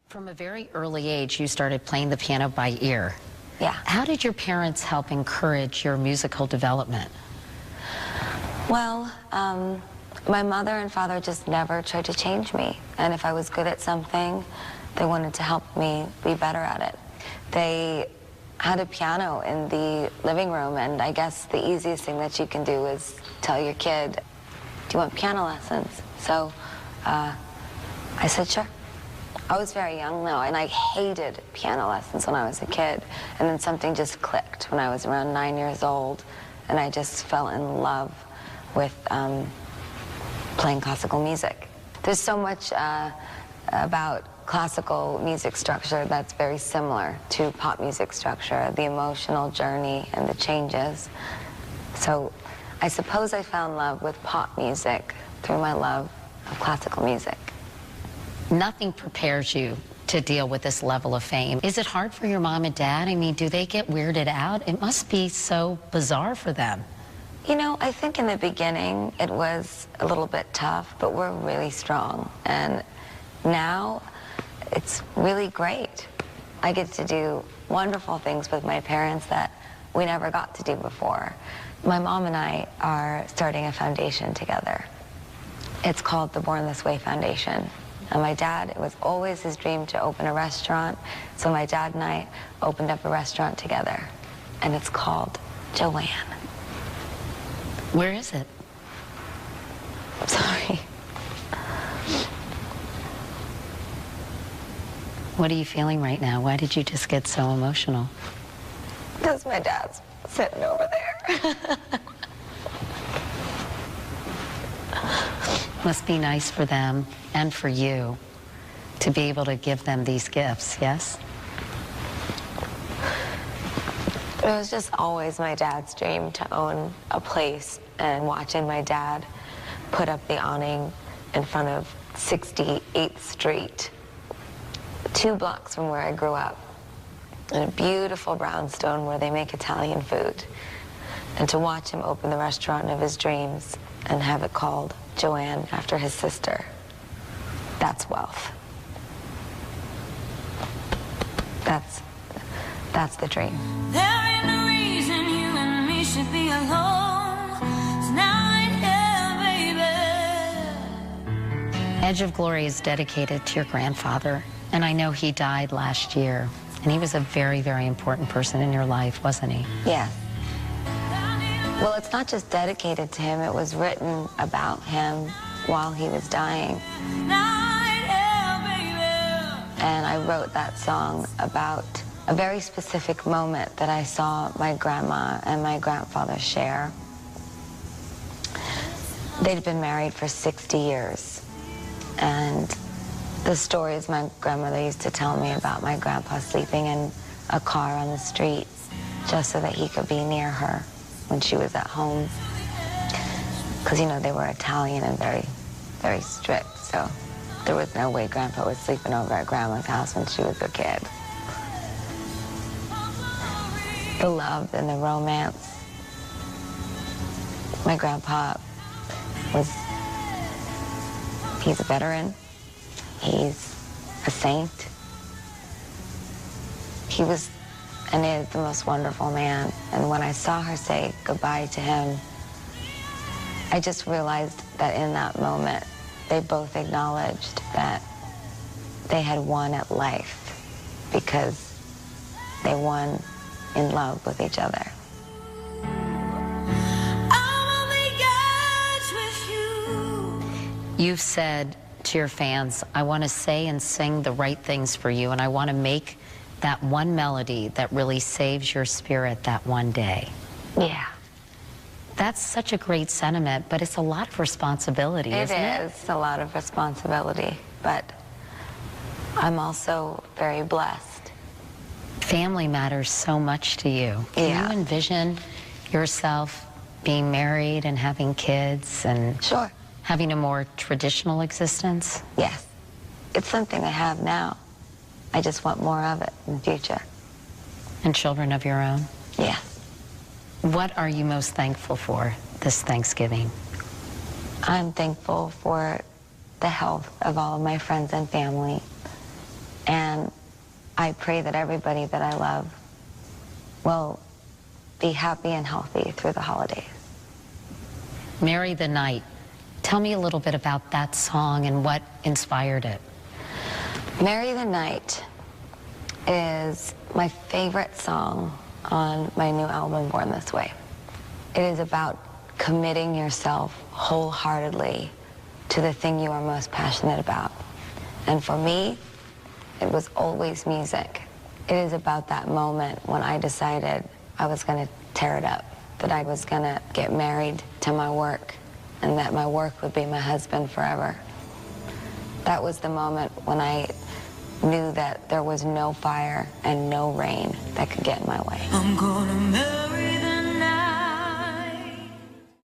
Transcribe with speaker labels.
Speaker 1: From a very early age, you started playing the piano by ear.
Speaker 2: Yeah.
Speaker 1: How did your parents help encourage your musical development?
Speaker 2: Well, my mother and father just never tried to change me. And if I was good at something, they wanted to help me be better at it. They had a piano in the living room, and I guess the easiest thing that you can do is tell your kid, do you want piano lessons? So I said, sure. I was very young though, and I hated piano lessons when I was a kid. And then something just clicked when I was around 9 years old, and I just fell in love with playing classical music. There's so much about classical music structure that's very similar to pop music structure, the emotional journey and the changes. So I suppose I fell in love with pop music through my love of classical music.
Speaker 1: Nothing prepares you to deal with this level of fame. Is it hard for your mom and dad? I mean, do they get weirded out? It must be so bizarre for them.
Speaker 2: You know, I think in the beginning it was a little bit tough, but we're really strong. And now it's really great. I get to do wonderful things with my parents that we never got to do before. My mom and I are starting a foundation together. It's called the Born This Way Foundation. And my dad, it was always his dream to open a restaurant. So my dad and I opened up a restaurant together. And it's called Joanne.
Speaker 1: Where is it?
Speaker 2: Sorry.
Speaker 1: What are you feeling right now? Why did you just get so emotional?
Speaker 2: Because my dad's sitting over there.
Speaker 1: Must be nice for them and for you to be able to give them these gifts, yes?
Speaker 2: It was just always my dad's dream to own a place, and watching my dad put up the awning in front of 68th Street, 2 blocks from where I grew up, in a beautiful brownstone where they make Italian food, and to watch him open the restaurant of his dreams and have it called Joanne after his sister. That's wealth. That's the dream.
Speaker 3: There ain't no reason you and me should be alone. So now I'm here, baby.
Speaker 1: Edge of Glory is dedicated to your grandfather, and I know he died last year, and he was a very, very important person in your life, wasn't he?
Speaker 2: Yeah. Well, it's not just dedicated to him, it was written about him while he was dying. And I wrote that song about a very specific moment that I saw my grandma and my grandfather share. They'd been married for 60 years. And the stories my grandmother used to tell me about my grandpa sleeping in a car on the street just so that he could be near her when she was at home. Because, you know, they were Italian and very, very strict, so there was no way Grandpa was sleeping over at Grandma's house when she was a kid. The love and the romance. My grandpa he's a veteran. He's a saint. He was and is the most wonderful man. And when I saw her say goodbye to him, I just realized that in that moment, they both acknowledged that they had won at life because they won in love with each other.
Speaker 1: You've said to your fans, I want to say and sing the right things for you, and I want to make that one melody that really saves your spirit that one day.
Speaker 2: Yeah.
Speaker 1: That's such a great sentiment, but it's a lot of responsibility, isn't it?
Speaker 2: It is a lot of responsibility, but I'm also very blessed.
Speaker 1: Family matters so much to you. Can
Speaker 2: Yeah.
Speaker 1: you envision yourself being married and having kids and
Speaker 2: Sure.
Speaker 1: having a more traditional existence?
Speaker 2: Yes. It's something I have now. I just want more of it in the future.
Speaker 1: And children of your own?
Speaker 2: Yes.
Speaker 1: What are you most thankful for this Thanksgiving?
Speaker 2: I'm thankful for the health of all of my friends and family, And I pray that everybody that I love will be happy and healthy through the holidays.
Speaker 1: Marry the Night. Tell me a little bit about that song and what inspired it.
Speaker 2: Marry the Night is my favorite song on my new album, Born This Way. It is about committing yourself wholeheartedly to the thing you are most passionate about. And for me, it was always music. It is about that moment when I decided I was going to tear it up, that I was going to get married to my work, and that my work would be my husband forever. That was the moment when I knew that there was no fire and no rain that could get in my way.
Speaker 3: I'm gonna